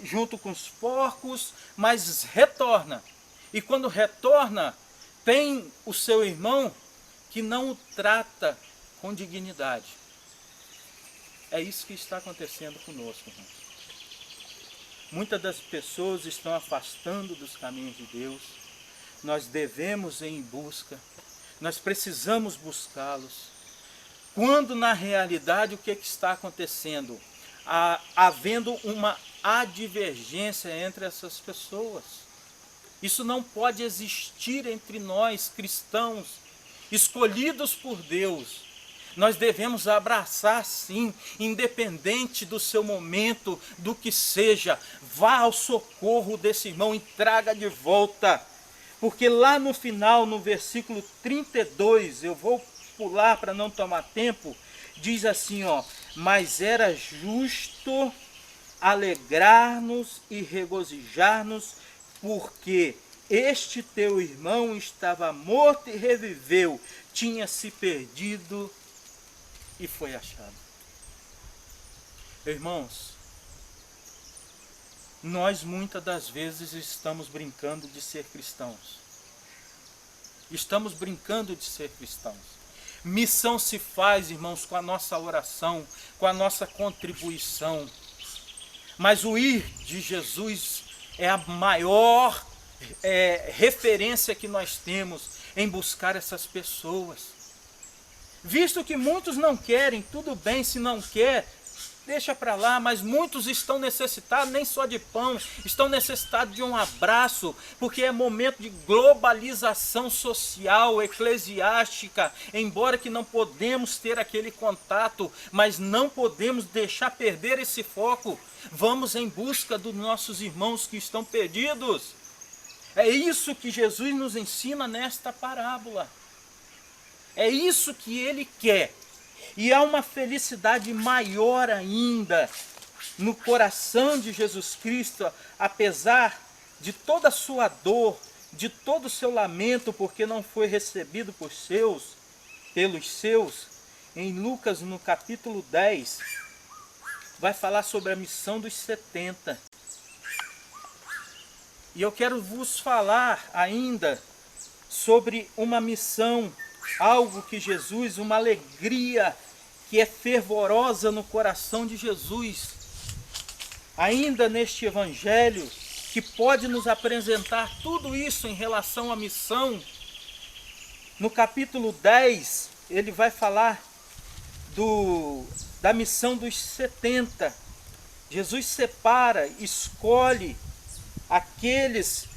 junto com os porcos, mas retorna. E quando retorna, tem o seu irmão que não o trata com dignidade. É isso que está acontecendo conosco, irmãos. Muitas das pessoas estão afastando dos caminhos de Deus. Nós devemos ir em busca, nós precisamos buscá-los. Quando na realidade o que está acontecendo? Havendo uma advergência entre essas pessoas. Isso não pode existir entre nós cristãos, escolhidos por Deus. Nós devemos abraçar sim, independente do seu momento, do que seja. Vá ao socorro desse irmão e traga de volta. Porque lá no final, no versículo 32, eu vou pular para não tomar tempo, diz assim, ó: mas era justo alegrar-nos e regozijar-nos, porque este teu irmão estava morto e reviveu, tinha se perdido e foi achado. Irmãos, nós muitas das vezes estamos brincando de ser cristãos. Estamos brincando de ser cristãos. Missão se faz, irmãos, com a nossa oração, com a nossa contribuição. Mas o ir de Jesus é a maior referência que nós temos em buscar essas pessoas. Visto que muitos não querem, tudo bem, se não quer, deixa para lá, mas muitos estão necessitados nem só de pão, estão necessitados de um abraço, porque é momento de globalização social, eclesiástica, embora que não podemos ter aquele contato, mas não podemos deixar perder esse foco. Vamos em busca dos nossos irmãos que estão perdidos. É isso que Jesus nos ensina nesta parábola. É isso que ele quer. E há uma felicidade maior ainda no coração de Jesus Cristo, apesar de toda a sua dor, de todo o seu lamento, porque não foi recebido pelos seus. Em Lucas, no capítulo 10, vai falar sobre a missão dos 70. E eu quero vos falar ainda sobre uma missão, algo que Jesus, uma alegria que é fervorosa no coração de Jesus, ainda neste evangelho, que pode nos apresentar tudo isso em relação à missão. No capítulo 10, ele vai falar da missão dos 70. Jesus separa, escolhe aqueles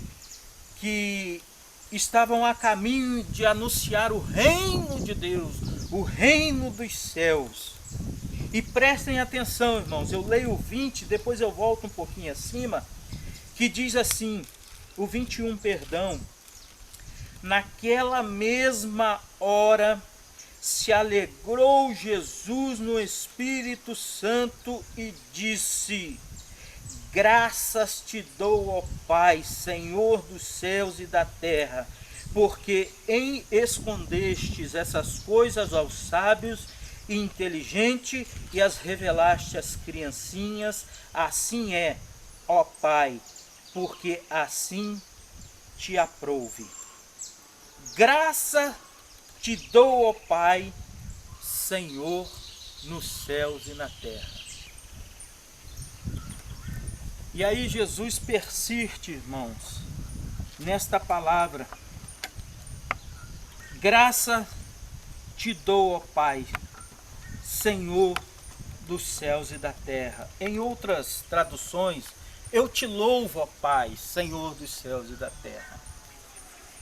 que estavam a caminho de anunciar o reino de Deus, o reino dos céus. E prestem atenção, irmãos, eu leio o 20, depois eu volto um pouquinho acima, que diz assim, o 21, perdão. Naquela mesma hora se alegrou Jesus no Espírito Santo e disse: graças te dou, ó Pai, Senhor dos céus e da terra, porque escondestes essas coisas aos sábios e inteligentes e as revelaste às criancinhas. Assim é, ó Pai, porque assim te aprouve. Graça te dou, ó Pai, Senhor nos céus e na terra. E aí Jesus persiste, irmãos, nesta palavra. Graça te dou, ó Pai, Senhor dos céus e da terra. Em outras traduções, eu te louvo, ó Pai, Senhor dos céus e da terra.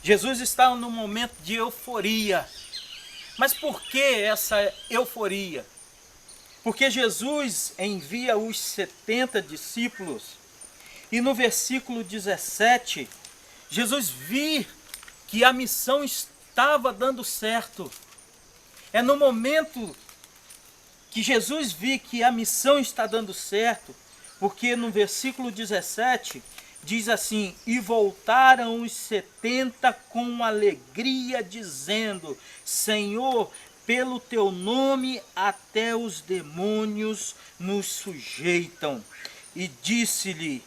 Jesus está num momento de euforia. Mas por que essa euforia? Porque Jesus envia os 70 discípulos e no versículo 17, Jesus viu que a missão estava dando certo. É no momento que Jesus viu que a missão está dando certo, porque no versículo 17 diz assim: e voltaram os 70 com alegria, dizendo: Senhor, pelo teu nome até os demônios nos sujeitam. E disse-lhe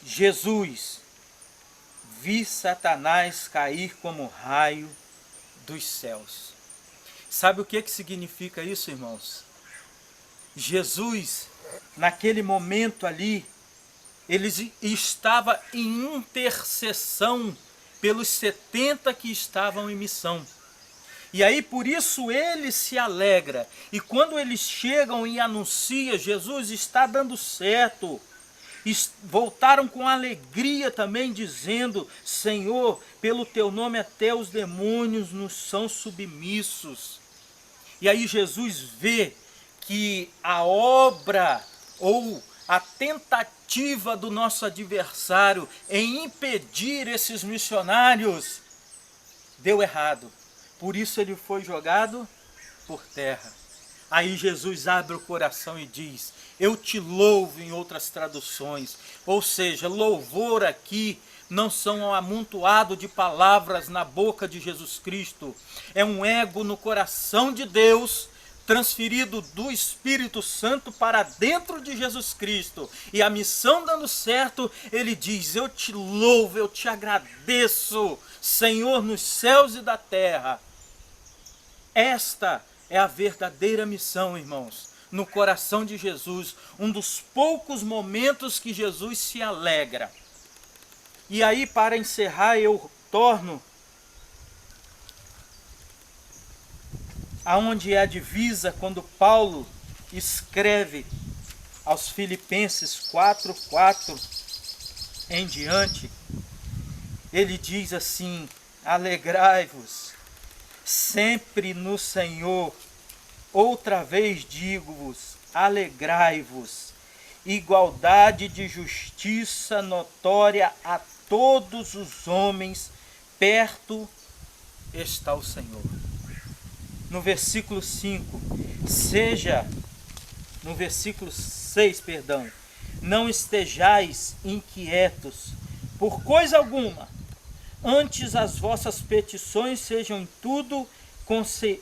Jesus: vi Satanás cair como raio dos céus. Sabe o que significa isso, irmãos? Jesus, naquele momento ali, ele estava em intercessão pelos 70 que estavam em missão. E aí por isso ele se alegra. E quando eles chegam e anunciam, Jesus está dando certo, voltaram com alegria também, dizendo: Senhor, pelo teu nome até os demônios nos são submissos. E aí Jesus vê que a obra ou a tentativa do nosso adversário em impedir esses missionários deu errado. Por isso ele foi jogado por terra. Aí Jesus abre o coração e diz: eu te louvo, em outras traduções. Ou seja, louvor aqui não são um amontoado de palavras na boca de Jesus Cristo. É um ego no coração de Deus, transferido do Espírito Santo para dentro de Jesus Cristo. E a missão dando certo, ele diz: eu te louvo, eu te agradeço, Senhor nos céus e da terra. Esta é a verdadeira missão, irmãos, no coração de Jesus, um dos poucos momentos que Jesus se alegra. E aí, para encerrar, eu torno aonde é a divisa quando Paulo escreve aos Filipenses 4:4 em diante, ele diz assim: alegrai-vos sempre no Senhor. Outra vez digo-vos, alegrai-vos. Igualdade de justiça notória a todos os homens, perto está o Senhor. No versículo 5, no versículo 6, não estejais inquietos por coisa alguma, antes as vossas petições sejam em tudo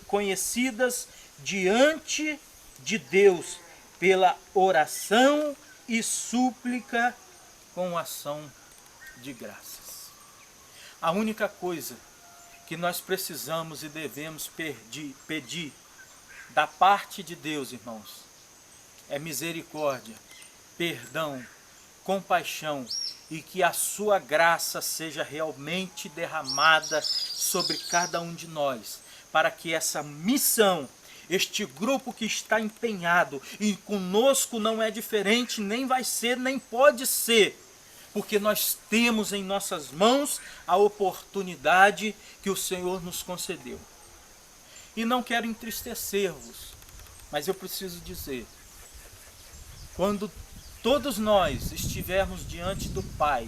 conhecidas diante de Deus, pela oração e súplica com ação de graças. A única coisa que nós precisamos e devemos pedir da parte de Deus, irmãos, é misericórdia, perdão, compaixão, e que a sua graça seja realmente derramada sobre cada um de nós, para que essa missão, este grupo que está empenhado, e conosco não é diferente, nem vai ser, nem pode ser, porque nós temos em nossas mãos a oportunidade que o Senhor nos concedeu. E não quero entristecer-vos, mas eu preciso dizer, quando todos nós estivermos diante do Pai,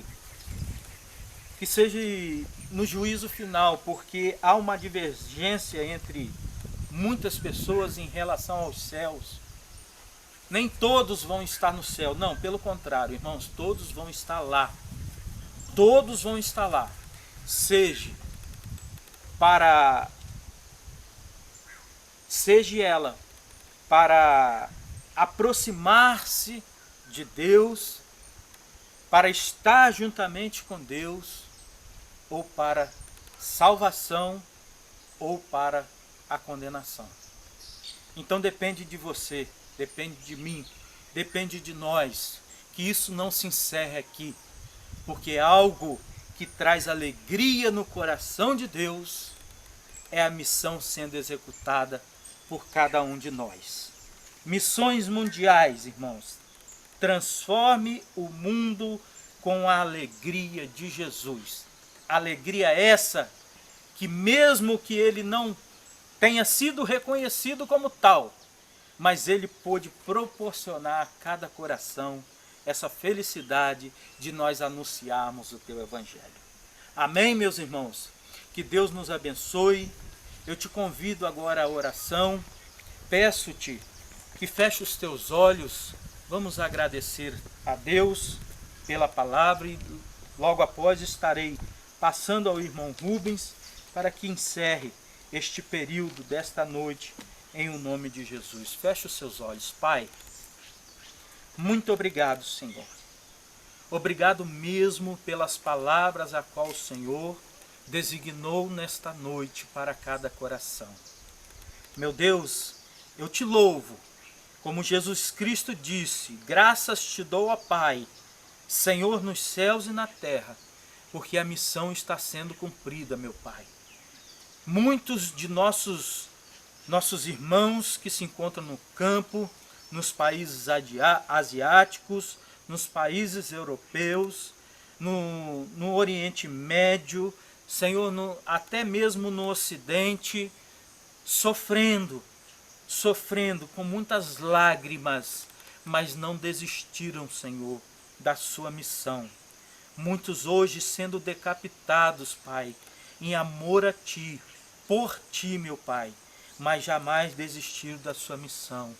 que seja no juízo final, porque há uma divergência entre muitas pessoas em relação aos céus. Nem todos vão estar no céu, não, pelo contrário, irmãos, todos vão estar lá. Todos vão estar lá. Seja ela para aproximar-se de Deus, para estar juntamente com Deus, ou para salvação, ou para a condenação. Então depende de você, depende de mim, depende de nós, que isso não se encerre aqui, porque algo que traz alegria no coração de Deus é a missão sendo executada por cada um de nós. Missões mundiais, irmãos. Transforme o mundo com a alegria de Jesus. Alegria essa que mesmo que ele não tenha sido reconhecido como tal, mas ele pôde proporcionar a cada coração essa felicidade de nós anunciarmos o teu Evangelho. Amém, meus irmãos? Que Deus nos abençoe. Eu te convido agora à oração. Peço-te que feche os teus olhos. Vamos agradecer a Deus pela palavra e logo após estarei passando ao irmão Rubens para que encerre este período desta noite em o nome de Jesus. Feche os seus olhos. Pai, muito obrigado, Senhor. Obrigado mesmo pelas palavras a qual o Senhor designou nesta noite para cada coração. Meu Deus, eu te louvo. Como Jesus Cristo disse, graças te dou, ó Pai, Senhor nos céus e na terra, porque a missão está sendo cumprida, meu Pai. Muitos de nossos irmãos que se encontram no campo, nos países asiáticos, nos países europeus, no Oriente Médio, Senhor, até mesmo no Ocidente, sofrendo com muitas lágrimas, mas não desistiram, Senhor, da sua missão. Muitos hoje sendo decapitados, Pai, em amor a Ti, por Ti, meu Pai, mas jamais desistiram da sua missão.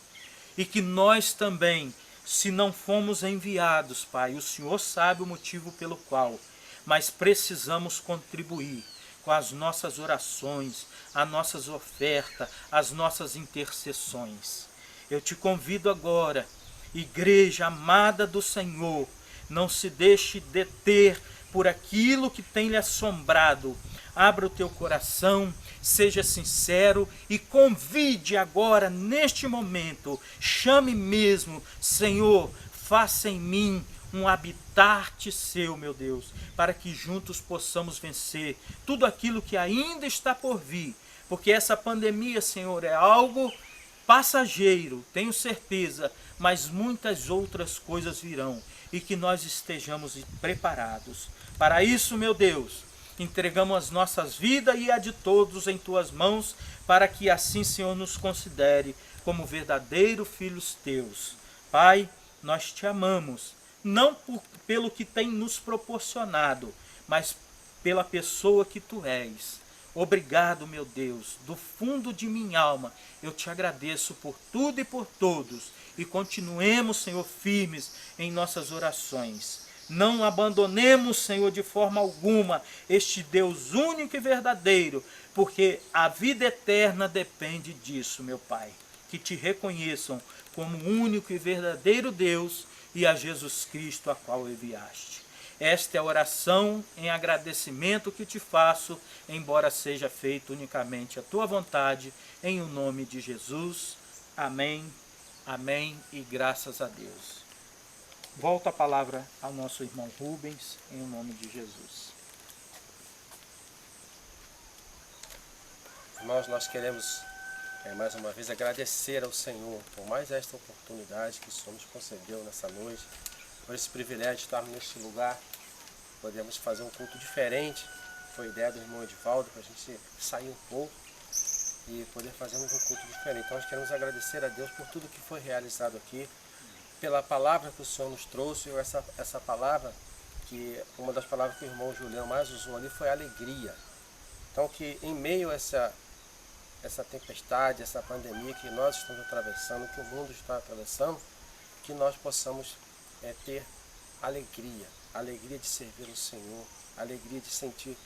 E que nós também, se não fomos enviados, Pai, o Senhor sabe o motivo pelo qual, mas precisamos contribuir com as nossas orações, as nossas ofertas, as nossas intercessões. Eu te convido agora, igreja amada do Senhor, não se deixe deter por aquilo que tem lhe assombrado. Abra o teu coração, seja sincero e convide agora, neste momento, chame mesmo, Senhor, faça em mim um habitat seu, meu Deus, para que juntos possamos vencer tudo aquilo que ainda está por vir, porque essa pandemia, Senhor, é algo passageiro, tenho certeza, mas muitas outras coisas virão e que nós estejamos preparados. Para isso, meu Deus, entregamos as nossas vidas e a de todos em tuas mãos, para que assim, Senhor, nos considere como verdadeiros filhos teus. Pai, nós te amamos, não pelo que tem nos proporcionado, mas pela pessoa que tu és. Obrigado, meu Deus, do fundo de minha alma, eu te agradeço por tudo e por todos, e continuemos, Senhor, firmes em nossas orações. Não abandonemos, Senhor, de forma alguma este Deus único e verdadeiro, porque a vida eterna depende disso, meu Pai. Que te reconheçam como único e verdadeiro Deus e a Jesus Cristo, a qual enviaste. Esta é a oração em agradecimento que te faço, embora seja feita unicamente a tua vontade, em o nome de Jesus. Amém, amém e graças a Deus. Volto a palavra ao nosso irmão Rubens, em o nome de Jesus. Irmãos, nós queremos mais uma vez agradecer ao Senhor por mais esta oportunidade que o Senhor nos concedeu nessa noite, por esse privilégio de estarmos neste lugar. Podemos fazer um culto diferente, foi a ideia do irmão Edivaldo, para a gente sair um pouco e poder fazer um culto diferente. Então nós queremos agradecer a Deus por tudo que foi realizado aqui, pela palavra que o Senhor nos trouxe. Essa palavra, que uma das palavras que o irmão Julião mais usou ali foi alegria. Então que em meio a essa tempestade, essa pandemia que nós estamos atravessando, que o mundo está atravessando, que nós possamos ter alegria de servir o Senhor, alegria de sentir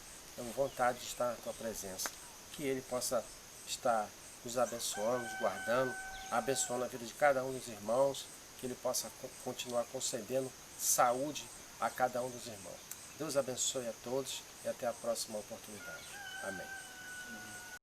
vontade de estar na tua presença. Que Ele possa estar nos abençoando, nos guardando, abençoando a vida de cada um dos irmãos, que Ele possa continuar concedendo saúde a cada um dos irmãos. Deus abençoe a todos e até a próxima oportunidade. Amém.